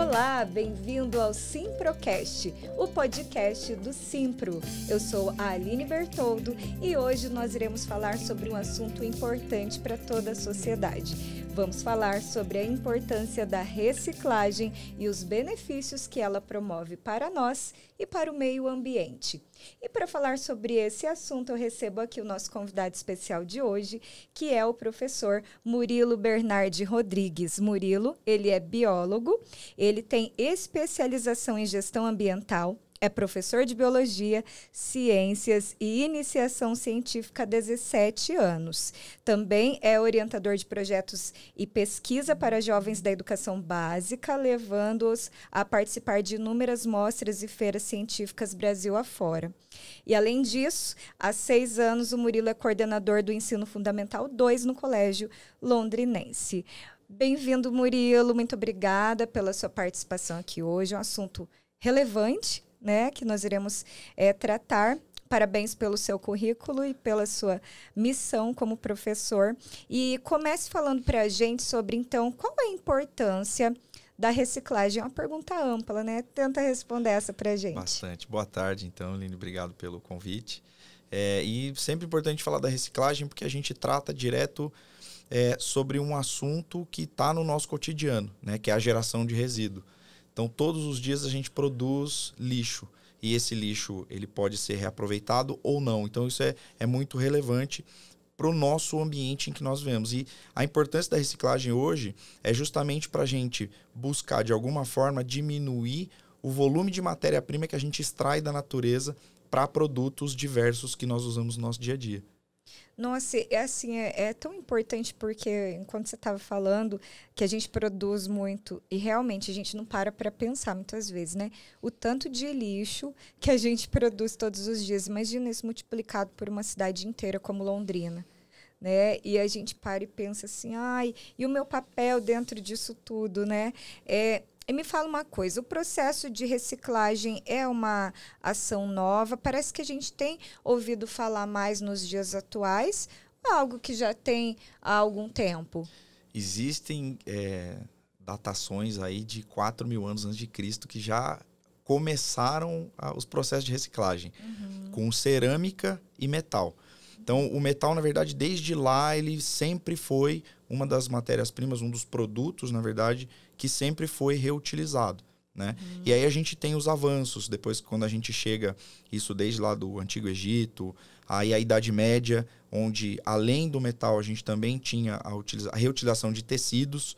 Olá, bem-vindo ao Simprocast, o podcast do Simpro. Eu sou a Aline Bertoldo e hoje nós iremos falar sobre um assunto importante para toda a sociedade. Vamos falar sobre a importância da reciclagem e os benefícios que ela promove para nós e para o meio ambiente. E para falar sobre esse assunto, eu recebo aqui o nosso convidado especial de hoje, que é o professor Murilo Bernardi Rodrigues. Murilo, ele é biólogo, ele tem especialização em gestão ambiental, é professor de biologia, ciências e iniciação científica há 17 anos. Também é orientador de projetos e pesquisa para jovens da educação básica, levando-os a participar de inúmeras mostras e feiras científicas Brasil afora. E, além disso, há 6 anos, o Murilo é coordenador do Ensino Fundamental 2 no Colégio Londrinense. Bem-vindo, Murilo. Muito obrigada pela sua participação aqui hoje. É um assunto relevante, né, que nós iremos tratar. Parabéns pelo seu currículo e pela sua missão como professor. E comece falando para a gente sobre, então, qual é a importância da reciclagem. É uma pergunta ampla, né? Tenta responder essa para a gente. Bastante. Boa tarde, então, Lini. Obrigado pelo convite. E sempre importante falar da reciclagem porque a gente trata direto sobre um assunto que está no nosso cotidiano, né, que é a geração de resíduo. Então, todos os dias a gente produz lixo e esse lixo ele pode ser reaproveitado ou não. Então, isso é muito relevante para o nosso ambiente em que nós vivemos. E a importância da reciclagem hoje é justamente para a gente buscar, de alguma forma, diminuir o volume de matéria-prima que a gente extrai da natureza para produtos diversos que nós usamos no nosso dia a dia. Nossa, é tão importante porque, enquanto você estava falando, que a gente produz muito e realmente a gente não para pensar muitas vezes, né? O tanto de lixo que a gente produz todos os dias. Imagina isso multiplicado por uma cidade inteira como Londrina, né? E a gente para e pensa assim, e o meu papel dentro disso tudo, né? E me fala uma coisa, o processo de reciclagem é uma ação nova? Parece que a gente tem ouvido falar mais nos dias atuais, ou algo que já tem há algum tempo? Existem datações aí de 4.000 anos antes de Cristo que já começaram os processos de reciclagem, com cerâmica e metal. Então, o metal, na verdade, desde lá, ele sempre foi uma das matérias-primas, um dos produtos, na verdade, que sempre foi reutilizado, né? E aí a gente tem os avanços, depois quando a gente chega, isso desde lá do Antigo Egito, aí a Idade Média, onde além do metal a gente também tinha a reutilização de tecidos.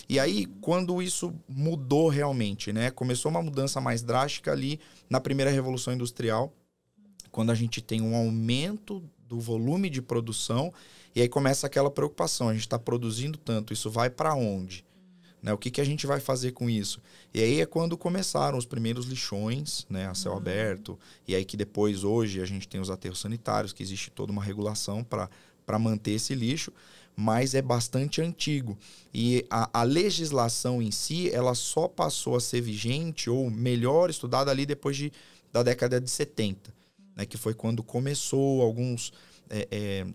E aí, quando isso mudou realmente, né? Começou uma mudança mais drástica ali na primeira Revolução Industrial, quando a gente tem um aumento do volume de produção, e aí começa aquela preocupação, a gente está produzindo tanto, isso vai para onde? Né? O que a gente vai fazer com isso? E aí é quando começaram os primeiros lixões, né, a céu aberto, e aí que depois, hoje, a gente tem os aterros sanitários, que existe toda uma regulação para manter esse lixo, mas é bastante antigo. E a legislação em si, ela só passou a ser vigente, ou melhor estudada ali depois da década de 70. Né, que foi quando começou alguns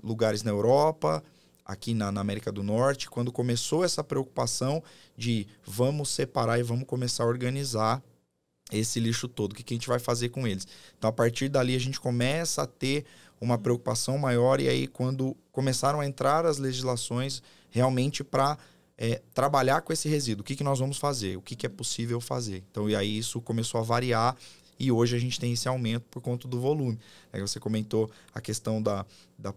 lugares na Europa, aqui na América do Norte, quando começou essa preocupação de vamos separar e vamos começar a organizar esse lixo todo, o que a gente vai fazer com eles. Então, a partir dali, a gente começa a ter uma preocupação maior, e aí quando começaram a entrar as legislações realmente para trabalhar com esse resíduo, o que nós vamos fazer, o que é possível fazer. Então, e aí isso começou a variar, e hoje a gente tem esse aumento por conta do volume. Aí você comentou a questão da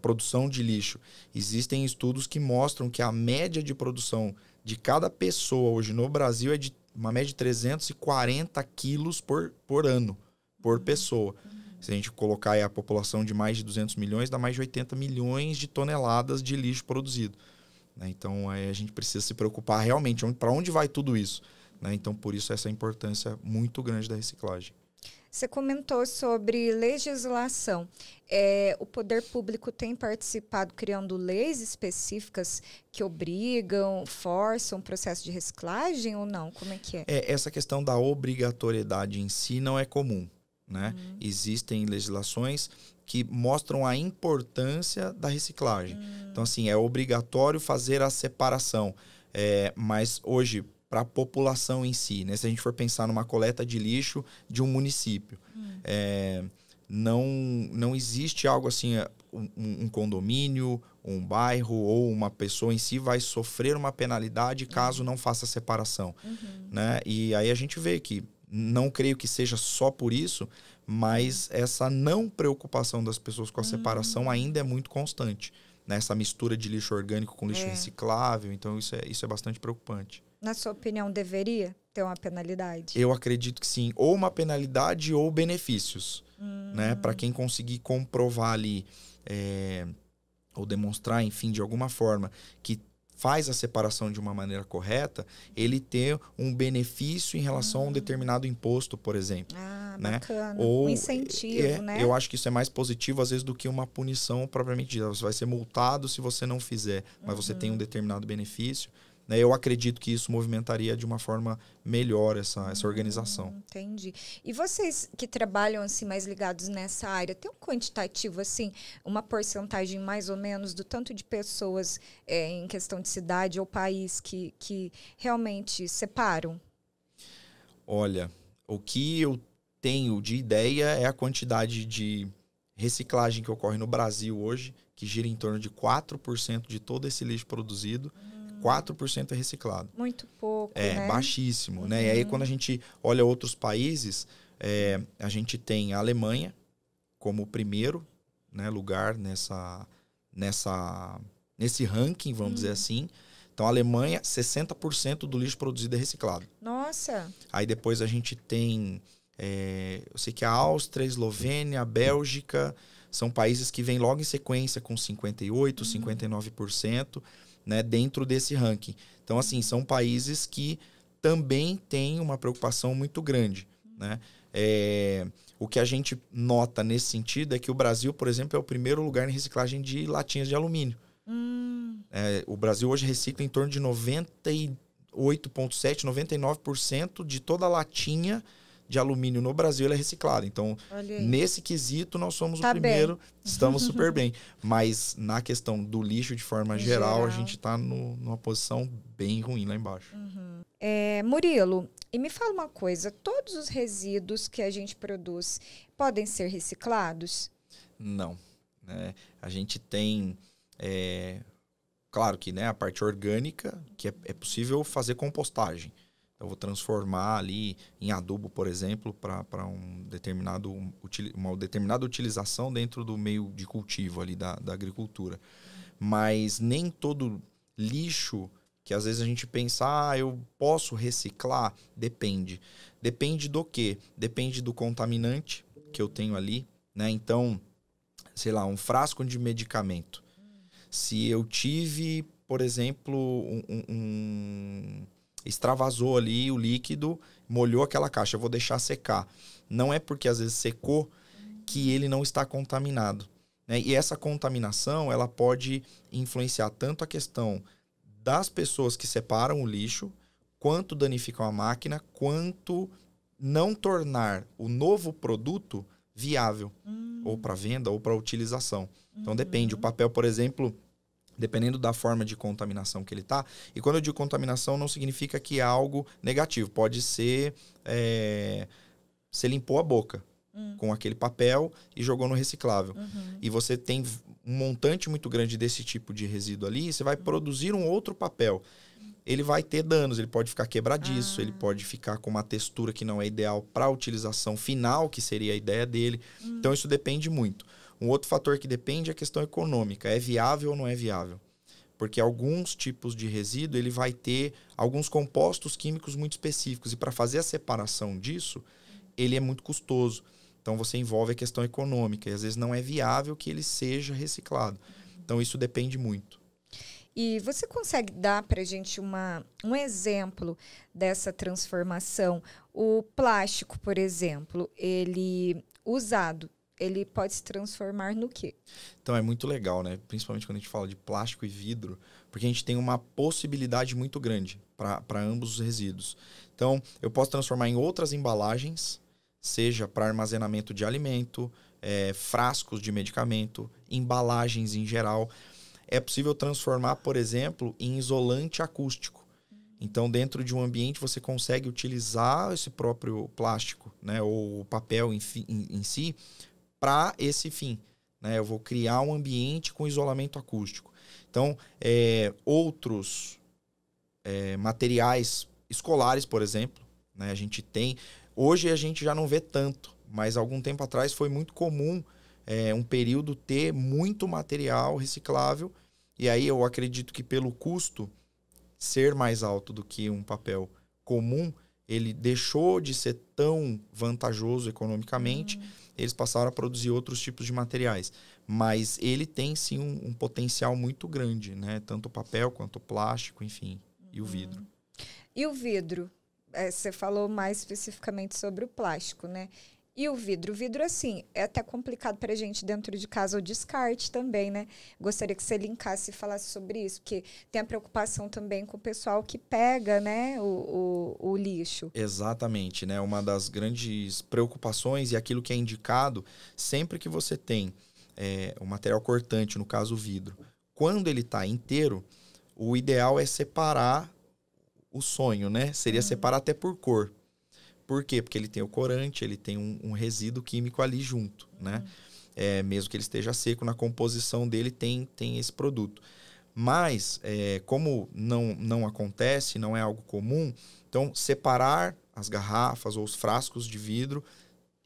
produção de lixo. Existem estudos que mostram que a média de produção de cada pessoa hoje no Brasil é de uma média de 340 quilos por ano, por pessoa. Se a gente colocar aí a população de mais de 200 milhões, dá mais de 80 milhões de toneladas de lixo produzido. Né? Então, aí a gente precisa se preocupar realmente para onde vai tudo isso. Né? Então, por isso, essa importância muito grande da reciclagem. Você comentou sobre legislação. O poder público tem participado criando leis específicas que obrigam, forçam o processo de reciclagem ou não? Como é que é? Essa questão da obrigatoriedade em si não é comum. Né? Existem legislações que mostram a importância da reciclagem. Então, assim, é obrigatório fazer a separação. Mas hoje, para a população em si, né? Se a gente for pensar numa coleta de lixo de um município, não existe algo assim, um condomínio, um bairro ou uma pessoa em si vai sofrer uma penalidade caso não faça a separação, né? E aí a gente vê que, não creio que seja só por isso, mas essa não preocupação das pessoas com a separação ainda é muito constante, né? Essa mistura de lixo orgânico com lixo reciclável, então isso é bastante preocupante. Na sua opinião, deveria ter uma penalidade? Eu acredito que sim, ou uma penalidade ou benefícios, né? Para quem conseguir comprovar ali, ou demonstrar, enfim, de alguma forma, que faz a separação de uma maneira correta, ele ter um benefício em relação a um determinado imposto, por exemplo. Né? Bacana. Ou, um incentivo, né? Eu acho que isso é mais positivo, às vezes, do que uma punição propriamente dita. Você vai ser multado se você não fizer, mas você tem um determinado benefício. Né? Eu acredito que isso movimentaria de uma forma melhor essa organização. Entendi. E vocês que trabalham assim mais ligados nessa área, tem um quantitativo assim, uma porcentagem mais ou menos do tanto de pessoas em questão de cidade ou país que realmente separam? Olha, o que eu tenho de ideia é a quantidade de reciclagem que ocorre no Brasil hoje, que gira em torno de 4% de todo esse lixo produzido. 4% é reciclado. Muito pouco, né? Baixíssimo, né? E aí, quando a gente olha outros países, a gente tem a Alemanha como o primeiro, né, lugar nesse ranking, vamos dizer assim. Então, a Alemanha, 60% do lixo produzido é reciclado. Nossa! Aí depois a gente tem, eu sei que a Áustria, a Eslovênia, a Bélgica, são países que vêm logo em sequência com 58%, 59%. Né, dentro desse ranking. Então, assim, são países que também têm uma preocupação muito grande. Né? O que a gente nota nesse sentido é que o Brasil, por exemplo, é o primeiro lugar em reciclagem de latinhas de alumínio. O Brasil hoje recicla em torno de 98,7%, 99% de toda a latinha de alumínio no Brasil é reciclada. Então, nesse quesito, nós somos o primeiro, estamos super bem. Mas na questão do lixo, de forma geral, a gente está numa posição bem ruim lá embaixo. Murilo, e me fala uma coisa, todos os resíduos que a gente produz podem ser reciclados? Não. Né? A gente tem, claro que, né, a parte orgânica, que é possível fazer compostagem. Eu vou transformar ali em adubo, por exemplo, para uma determinada utilização dentro do meio de cultivo ali da agricultura. Mas nem todo lixo que às vezes a gente pensa, eu posso reciclar, depende. Depende do quê? Depende do contaminante que eu tenho ali, né? Então, sei lá, um frasco de medicamento. Se eu tive, por exemplo, extravasou ali o líquido, molhou aquela caixa, eu vou deixar secar. Não é porque às vezes secou que ele não está contaminado. Né? E essa contaminação, ela pode influenciar tanto a questão das pessoas que separam o lixo, quanto danificam a máquina, quanto não tornar o novo produto viável, ou para venda ou para utilização. Então depende. O papel, por exemplo, dependendo da forma de contaminação que ele está. E quando eu digo contaminação, não significa que é algo negativo. Pode ser, você limpou a boca com aquele papel e jogou no reciclável. E você tem um montante muito grande desse tipo de resíduo ali, você vai produzir um outro papel. Ele vai ter danos, ele pode ficar quebradiço, ele pode ficar com uma textura que não é ideal para a utilização final, que seria a ideia dele. Então, isso depende muito. Um outro fator que depende é a questão econômica. É viável ou não é viável? Porque alguns tipos de resíduo, ele vai ter alguns compostos químicos muito específicos. E para fazer a separação disso, ele é muito custoso. Então, você envolve a questão econômica. E às vezes não é viável que ele seja reciclado. Então, isso depende muito. E você consegue dar para a gente um exemplo dessa transformação? O plástico, por exemplo, ele usado, ele pode se transformar no quê? Então, é muito legal, né? Principalmente quando a gente fala de plástico e vidro, porque a gente tem uma possibilidade muito grande para ambos os resíduos. Então, eu posso transformar em outras embalagens, seja para armazenamento de alimento, frascos de medicamento, embalagens em geral. É possível transformar, por exemplo, em isolante acústico. Então, dentro de um ambiente, você consegue utilizar esse próprio plástico, né, ou o papel em si, para esse fim. Né? Eu vou criar um ambiente com isolamento acústico. Então, outros materiais escolares, por exemplo, né, a gente tem... Hoje a gente já não vê tanto, mas algum tempo atrás foi muito comum um período ter muito material reciclável. E aí eu acredito que pelo custo ser mais alto do que um papel comum, ele deixou de ser tão vantajoso economicamente, eles passaram a produzir outros tipos de materiais. Mas ele tem sim um potencial muito grande, né? Tanto o papel quanto o plástico, enfim, e o vidro. E o vidro? Você falou mais especificamente sobre o plástico, né? E o vidro? O vidro, assim, é até complicado para a gente dentro de casa, o descarte também, né? Gostaria que você linkasse e falasse sobre isso, porque tem a preocupação também com o pessoal que pega, né, o lixo. Exatamente, né? Uma das grandes preocupações e aquilo que é indicado, sempre que você tem o material cortante, no caso o vidro, quando ele está inteiro, o ideal é separar o sonho, né? Seria separar até por cor. Por quê? Porque ele tem o corante, ele tem um resíduo químico ali junto, né? Mesmo que ele esteja seco, na composição dele tem esse produto. Mas, como não acontece, não é algo comum, então separar as garrafas ou os frascos de vidro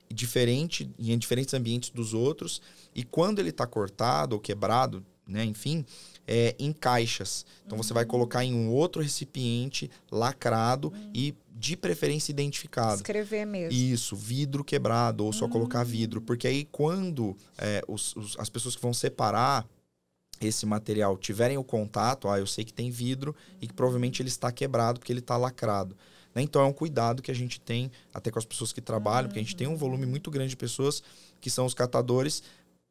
em diferentes ambientes dos outros, e quando ele está cortado ou quebrado, né, enfim, em caixas. Então você vai colocar em um outro recipiente lacrado e de preferência identificado. Escrever mesmo. Isso, vidro quebrado ou só colocar vidro. Porque aí quando as pessoas que vão separar esse material tiverem o contato, eu sei que tem vidro e que provavelmente ele está quebrado porque ele está lacrado. Né? Então é um cuidado que a gente tem até com as pessoas que trabalham, porque a gente tem um volume muito grande de pessoas que são os catadores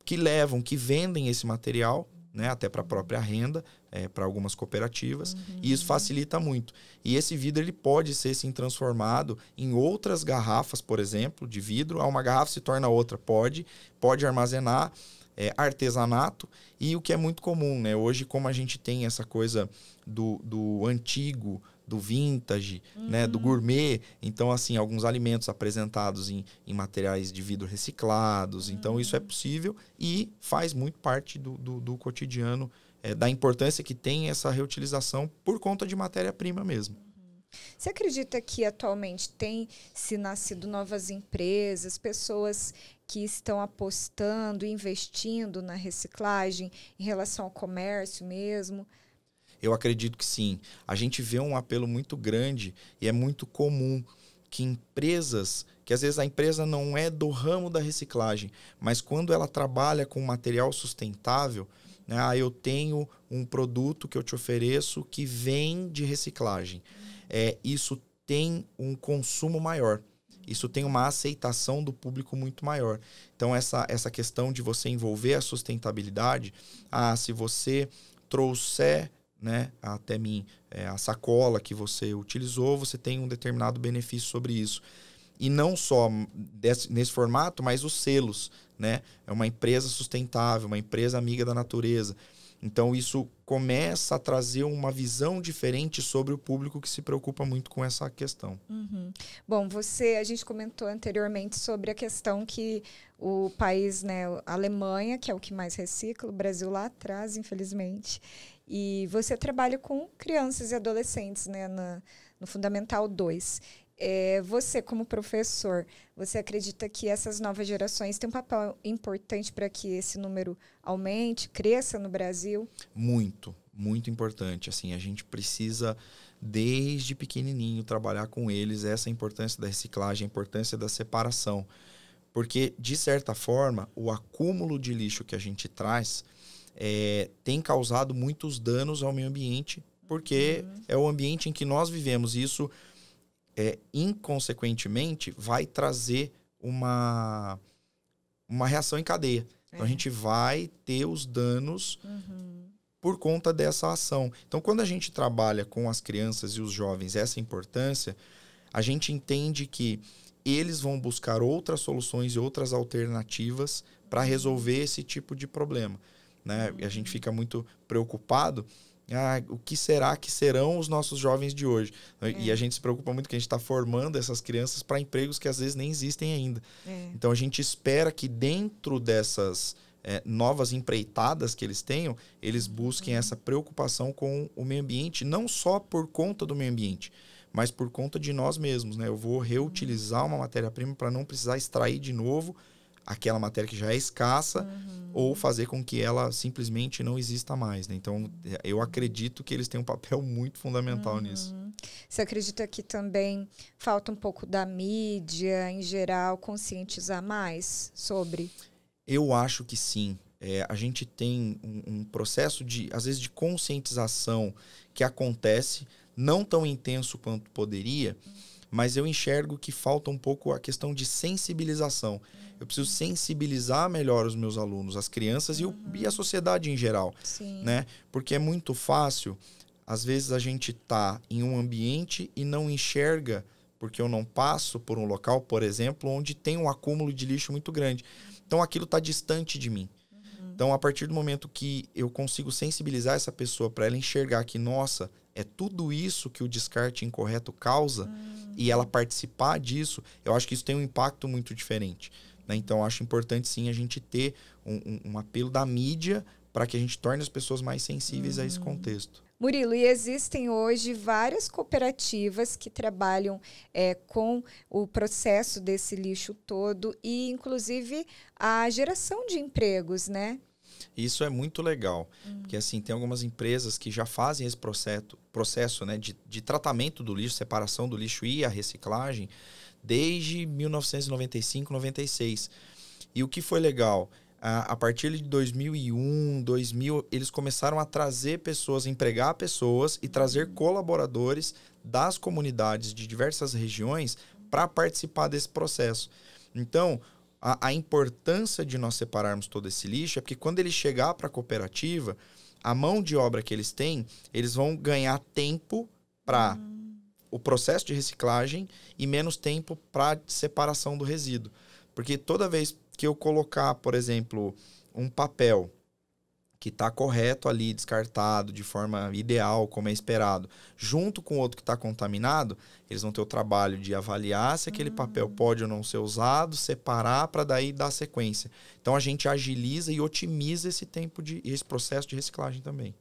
que vendem esse material, né, até para a própria renda, para algumas cooperativas, e isso facilita muito. E esse vidro ele pode ser sim transformado em outras garrafas, por exemplo, de vidro. Uma garrafa se torna outra, pode armazenar artesanato, e o que é muito comum, né? Hoje, como a gente tem essa coisa do antigo, do vintage, né, do gourmet, então assim, alguns alimentos apresentados em materiais de vidro reciclados, então isso é possível e faz muito parte do cotidiano, da importância que tem essa reutilização por conta de matéria-prima mesmo. Você acredita que atualmente tem se nascido novas empresas, pessoas que estão apostando, investindo na reciclagem em relação ao comércio mesmo? Eu acredito que sim. A gente vê um apelo muito grande e é muito comum que empresas, que às vezes a empresa não é do ramo da reciclagem, mas quando ela trabalha com material sustentável, né, eu tenho um produto que eu te ofereço que vem de reciclagem. Isso tem um consumo maior. Isso tem uma aceitação do público muito maior. Então, essa questão de você envolver a sustentabilidade, se você trouxer, né, até mim a sacola que você utilizou, você tem um determinado benefício sobre isso. E não só nesse formato, mas os selos, né? É uma empresa sustentável, uma empresa amiga da natureza. Então, isso começa a trazer uma visão diferente sobre o público que se preocupa muito com essa questão. Bom, a gente comentou anteriormente sobre a questão que o país, né, a Alemanha, que é o que mais recicla, o Brasil lá atrás, infelizmente. E você trabalha com crianças e adolescentes, né, no Fundamental 2. Você, como professor, você acredita que essas novas gerações têm um papel importante para que esse número aumente, cresça no Brasil? Muito, muito importante. Assim, a gente precisa, desde pequenininho, trabalhar com eles essa importância da reciclagem, a importância da separação. Porque, de certa forma, o acúmulo de lixo que a gente traz tem causado muitos danos ao meio ambiente, porque é o ambiente em que nós vivemos. E isso inconsequentemente vai trazer uma reação em cadeia. Então a gente vai ter os danos por conta dessa ação. Então quando a gente trabalha com as crianças e os jovens essa importância, a gente entende que eles vão buscar outras soluções e outras alternativas para resolver esse tipo de problema, né? A gente fica muito preocupado O que será que serão os nossos jovens de hoje? E a gente se preocupa muito que a gente está formando essas crianças para empregos que às vezes nem existem ainda. Então a gente espera que dentro dessas novas empreitadas que eles tenham, eles busquem essa preocupação com o meio ambiente, não só por conta do meio ambiente, mas por conta de nós mesmos, né? Eu vou reutilizar uma matéria-prima para não precisar extrair de novo aquela matéria que já é escassa, ou fazer com que ela simplesmente não exista mais, né? Então, eu acredito que eles têm um papel muito fundamental nisso. Você acredita que também falta um pouco da mídia, em geral, conscientizar mais sobre? Eu acho que sim. A gente tem um processo, às vezes, de conscientização que acontece, não tão intenso quanto poderia, mas eu enxergo que falta um pouco a questão de sensibilização. Eu preciso sensibilizar melhor os meus alunos, as crianças e a sociedade em geral. Sim. Né? Porque é muito fácil, às vezes a gente está em um ambiente e não enxerga, porque eu não passo por um local, por exemplo, onde tem um acúmulo de lixo muito grande. Então aquilo está distante de mim. Então, a partir do momento que eu consigo sensibilizar essa pessoa para ela enxergar que, nossa, é tudo isso que o descarte incorreto causa, e ela participar disso, eu acho que isso tem um impacto muito diferente. Né? Então, eu acho importante, sim, a gente ter um apelo da mídia para que a gente torne as pessoas mais sensíveis a esse contexto. Murilo, e existem hoje várias cooperativas que trabalham com o processo desse lixo todo e, inclusive, a geração de empregos, né? Isso é muito legal, porque assim, tem algumas empresas que já fazem esse processo, né, de tratamento do lixo, separação do lixo e a reciclagem desde 1995, 96. E o que foi legal? A partir de 2001, 2000, eles começaram a trazer pessoas, empregar pessoas e trazer colaboradores das comunidades de diversas regiões para participar desse processo. Então, a importância de nós separarmos todo esse lixo é porque quando ele chegar para a cooperativa, a mão de obra que eles têm, eles vão ganhar tempo para o processo de reciclagem e menos tempo para separação do resíduo. Porque toda vez que eu colocar, por exemplo, um papel que está correto ali, descartado de forma ideal, como é esperado, junto com outro que está contaminado, eles vão ter o trabalho de avaliar se aquele papel pode ou não ser usado, separar para daí dar sequência. Então a gente agiliza e otimiza esse tempo esse processo de reciclagem também.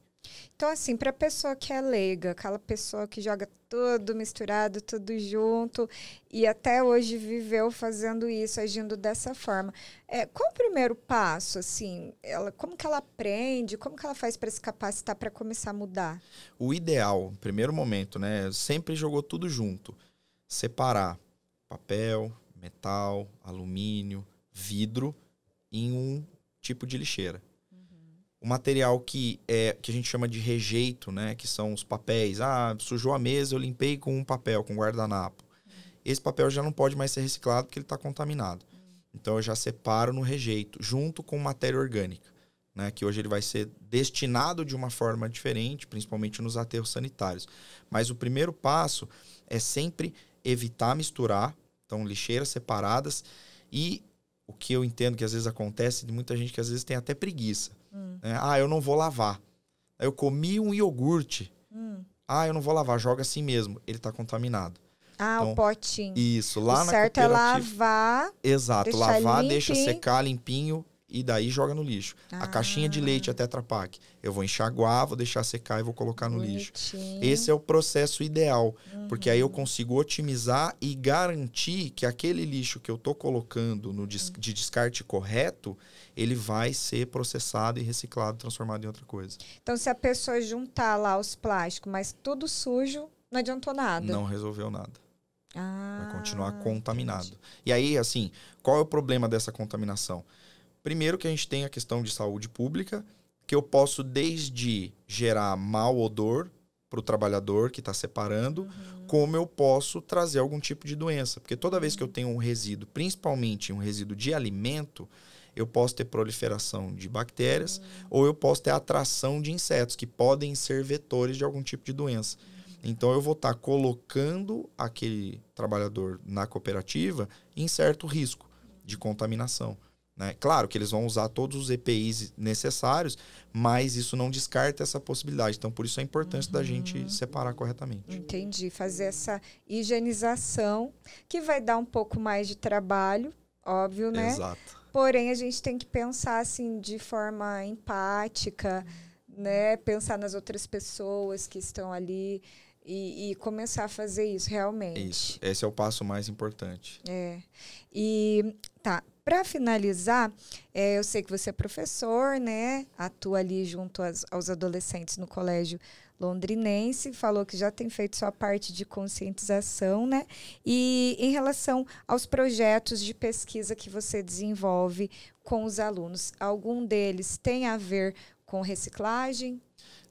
Então, assim, para a pessoa que é leiga, aquela pessoa que joga tudo misturado, tudo junto, e até hoje viveu fazendo isso, agindo dessa forma, qual o primeiro passo, assim? Como que ela aprende? Como que ela faz para se capacitar para começar a mudar? O ideal, primeiro momento, né? Sempre jogou tudo junto. Separar papel, metal, alumínio, vidro em um tipo de lixeira. O material que a gente chama de rejeito, né? Que são os papéis. Sujou a mesa, eu limpei com um papel, com guardanapo. Esse papel já não pode mais ser reciclado porque ele está contaminado. Então, eu já separo no rejeito, junto com matéria orgânica, né? Que hoje ele vai ser destinado de uma forma diferente, principalmente nos aterros sanitários. Mas o primeiro passo é sempre evitar misturar, então, lixeiras separadas. E o que eu entendo que às vezes acontece de muita gente que às vezes tem até preguiça. Eu não vou lavar. Eu comi um iogurte. Eu não vou lavar, joga assim mesmo. Ele está contaminado. Então, o potinho. Isso, lá na certo cooperativa. É lavar. Exato, lavar, limpinho. deixa secar limpinho e daí joga no lixo. A caixinha de leite, a Tetra Pak. Eu vou enxaguar, vou deixar secar e vou colocar no lixo. Esse é o processo ideal, porque aí eu consigo otimizar e garantir que aquele lixo que eu estou colocando de descarte correto, ele vai ser processado e reciclado, transformado em outra coisa. Então, se a pessoa juntar lá os plásticos, mas tudo sujo, não adiantou nada. Não resolveu nada. Vai continuar contaminado. Entendi. E aí, assim, qual é o problema dessa contaminação? Primeiro que a gente tem a questão de saúde pública, que eu posso desde gerar mau odor para o trabalhador que está separando, como eu posso trazer algum tipo de doença. Porque toda vez que eu tenho um resíduo, principalmente um resíduo de alimento, eu posso ter proliferação de bactérias ou eu posso ter atração de insetos, que podem ser vetores de algum tipo de doença. Então, eu vou estar colocando aquele trabalhador na cooperativa em certo risco de contaminação. né? Claro que eles vão usar todos os EPIs necessários, mas isso não descarta essa possibilidade. Então, por isso a importância da gente separar corretamente. Entendi. Fazer essa higienização, que vai dar um pouco mais de trabalho, óbvio, né? Exato. Porém, a gente tem que pensar assim de forma empática, né? Pensar nas outras pessoas que estão ali e começar a fazer isso realmente. Isso. Esse é o passo mais importante. E tá. Para finalizar, eu sei que você é professor, né? Atua ali junto aos adolescentes no colégio londrinense, falou que já tem feito sua parte de conscientização, né? E em relação aos projetos de pesquisa que você desenvolve com os alunos, algum deles tem a ver com reciclagem?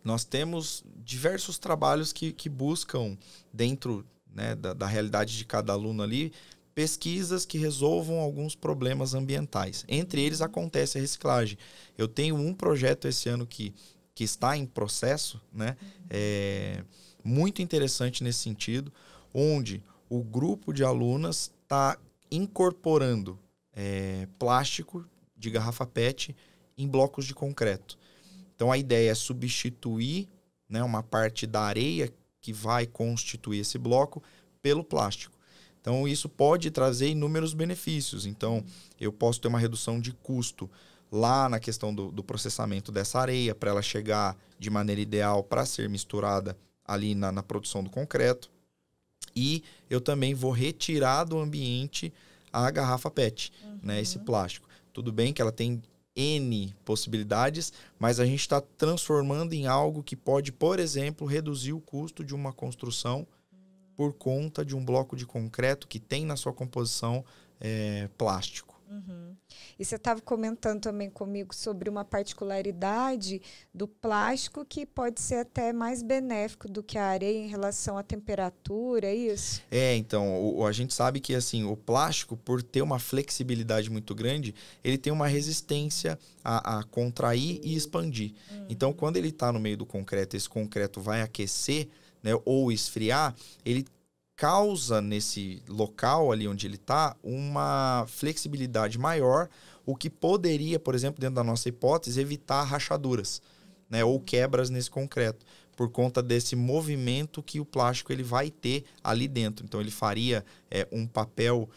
Nós temos diversos trabalhos que buscam, dentro, né, da realidade de cada aluno ali, pesquisas que resolvam alguns problemas ambientais. Entre eles acontece a reciclagem. Eu tenho um projeto esse ano que está em processo, né? Muito interessante nesse sentido, onde o grupo de alunas está incorporando plástico de garrafa PET em blocos de concreto. Então a ideia é substituir, né, uma parte da areia que vai constituir esse bloco pelo plástico. Então, isso pode trazer inúmeros benefícios. Então, eu posso ter uma redução de custo lá na questão do processamento dessa areia, para ela chegar de maneira ideal para ser misturada ali na produção do concreto. E eu também vou retirar do ambiente a garrafa PET, né, esse plástico. Tudo bem que ela tem N possibilidades, mas a gente está transformando em algo que pode, por exemplo, reduzir o custo de uma construção por conta de um bloco de concreto que tem na sua composição plástico. E você estava comentando também comigo sobre uma particularidade do plástico que pode ser até mais benéfico do que a areia em relação à temperatura, é isso? Então, a gente sabe que assim, o plástico, por ter uma flexibilidade muito grande, ele tem uma resistência a contrair e expandir. Então, quando ele está no meio do concreto, esse concreto vai aquecer, né, ou esfriar, ele causa nesse local ali onde ele está uma flexibilidade maior, o que poderia, por exemplo, dentro da nossa hipótese, evitar rachaduras, né, ou quebras nesse concreto, por conta desse movimento que o plástico ele vai ter ali dentro. Então ele faria um papel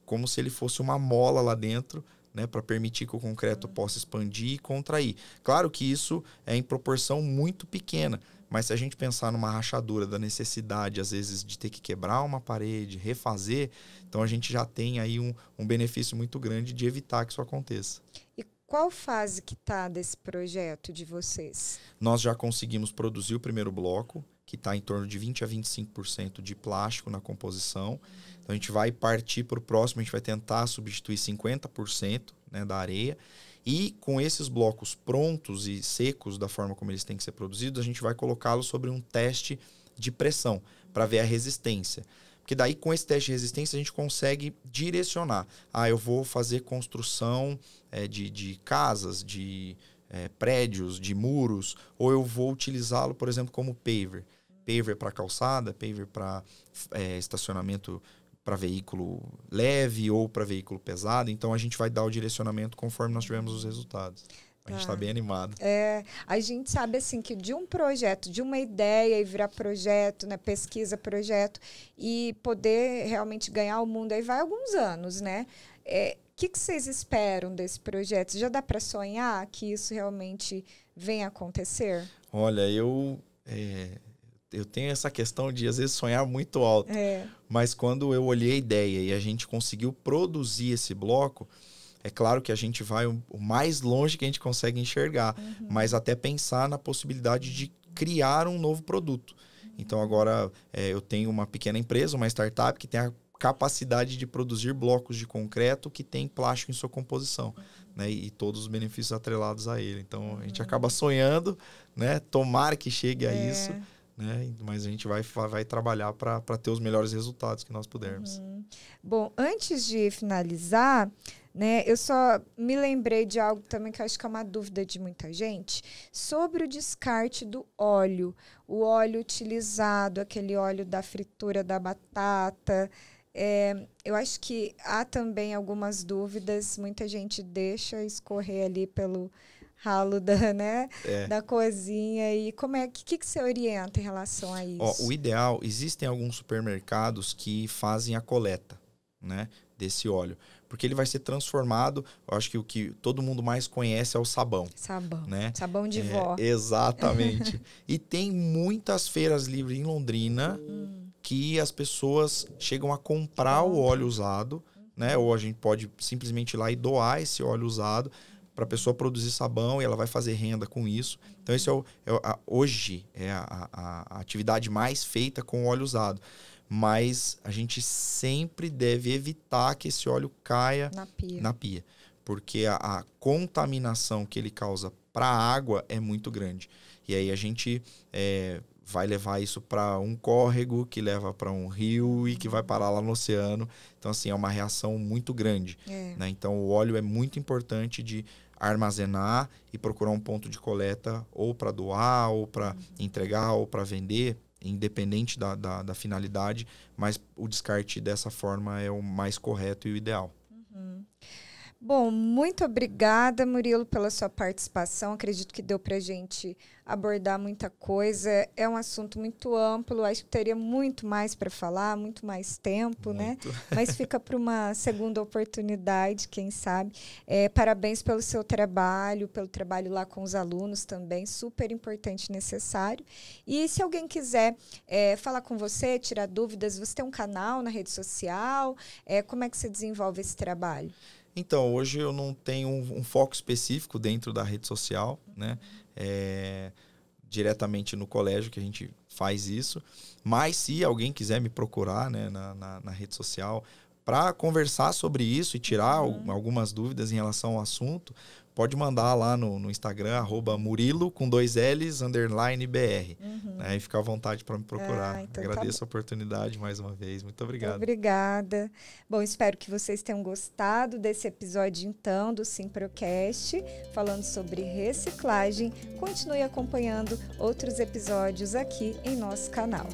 como se ele fosse uma mola lá dentro, né, para permitir que o concreto possa expandir e contrair. Claro que isso é em proporção muito pequena, mas se a gente pensar numa rachadura da necessidade, às vezes, de ter que quebrar uma parede, refazer, então a gente já tem aí um benefício muito grande de evitar que isso aconteça. E qual fase que está desse projeto de vocês? Nós já conseguimos produzir o primeiro bloco, que está em torno de 20% a 25% de plástico na composição. Então a gente vai partir para o próximo, a gente vai tentar substituir 50%, né, da areia. E com esses blocos prontos e secos, da forma como eles têm que ser produzidos, a gente vai colocá-los sobre um teste de pressão, para ver a resistência. Porque daí, com esse teste de resistência, a gente consegue direcionar. Eu vou fazer construção de casas, de prédios, de muros, ou eu vou utilizá-lo, por exemplo, como paver. Paver para calçada, paver para estacionamento para veículo leve ou para veículo pesado. Então, a gente vai dar o direcionamento conforme nós tivermos os resultados. A gente está bem animado. A gente sabe assim que de um projeto, de uma ideia e virar projeto, né, pesquisa, projeto, e poder realmente ganhar o mundo, aí vai alguns anos, né? O que vocês esperam desse projeto? Já dá para sonhar que isso realmente venha a acontecer? Olha, eu tenho essa questão de, às vezes, sonhar muito alto. Mas quando eu olhei a ideia e a gente conseguiu produzir esse bloco, é claro que a gente vai o mais longe que a gente consegue enxergar, mas até pensar na possibilidade de criar um novo produto. Então, agora, eu tenho uma pequena empresa, uma startup, que tem a capacidade de produzir blocos de concreto que tem plástico em sua composição, né, e todos os benefícios atrelados a ele. Então, a gente acaba sonhando, né, tomara que chegue a isso, né, mas a gente vai trabalhar para ter os melhores resultados que nós pudermos. Bom, antes de finalizar, né, eu só me lembrei de algo também que eu acho que é uma dúvida de muita gente, sobre o descarte do óleo. O óleo utilizado, aquele óleo da fritura da batata, Eu acho que há também algumas dúvidas, muita gente deixa escorrer ali pelo ralo da cozinha. E como é que você orienta em relação a isso? O ideal, existem alguns supermercados que fazem a coleta, né, desse óleo. Porque ele vai ser transformado, eu acho que o que todo mundo mais conhece é o sabão. Sabão, né? Sabão de vó. Exatamente. E tem muitas feiras livres em Londrina que as pessoas chegam a comprar o óleo usado, né? Ou a gente pode simplesmente ir lá e doar esse óleo usado para a pessoa produzir sabão e ela vai fazer renda com isso. Então, esse hoje é a atividade mais feita com óleo usado. Mas a gente sempre deve evitar que esse óleo caia na pia. Porque a contaminação que ele causa para a água é muito grande. E aí a gente vai levar isso para um córrego, que leva para um rio e que vai parar lá no oceano. Então, assim, é uma reação muito grande. Né? Então, o óleo é muito importante de armazenar e procurar um ponto de coleta ou para doar, ou para entregar, ou para vender, independente da finalidade, mas o descarte dessa forma é o mais correto e o ideal. Bom, muito obrigada, Murilo, pela sua participação. Acredito que deu para a gente abordar muita coisa. É um assunto muito amplo, acho que teria muito mais para falar, muito mais tempo, né? Mas fica para uma segunda oportunidade, quem sabe. Parabéns pelo seu trabalho, pelo trabalho lá com os alunos também, super importante e necessário. E se alguém quiser falar com você, tirar dúvidas, você tem um canal na rede social? Como é que você desenvolve esse trabalho? Então, hoje eu não tenho um foco específico dentro da rede social, né? Diretamente no colégio que a gente faz isso. Mas se alguém quiser me procurar, né, na rede social para conversar sobre isso e tirar algumas dúvidas em relação ao assunto, pode mandar lá no Instagram, @Murilo, com 2 L's, _BR. Né? E fica à vontade para me procurar. Então agradeço a oportunidade mais uma vez. Muito obrigado. Muito obrigada. Bom, espero que vocês tenham gostado desse episódio, então, do Simprocast, falando sobre reciclagem. Continue acompanhando outros episódios aqui em nosso canal.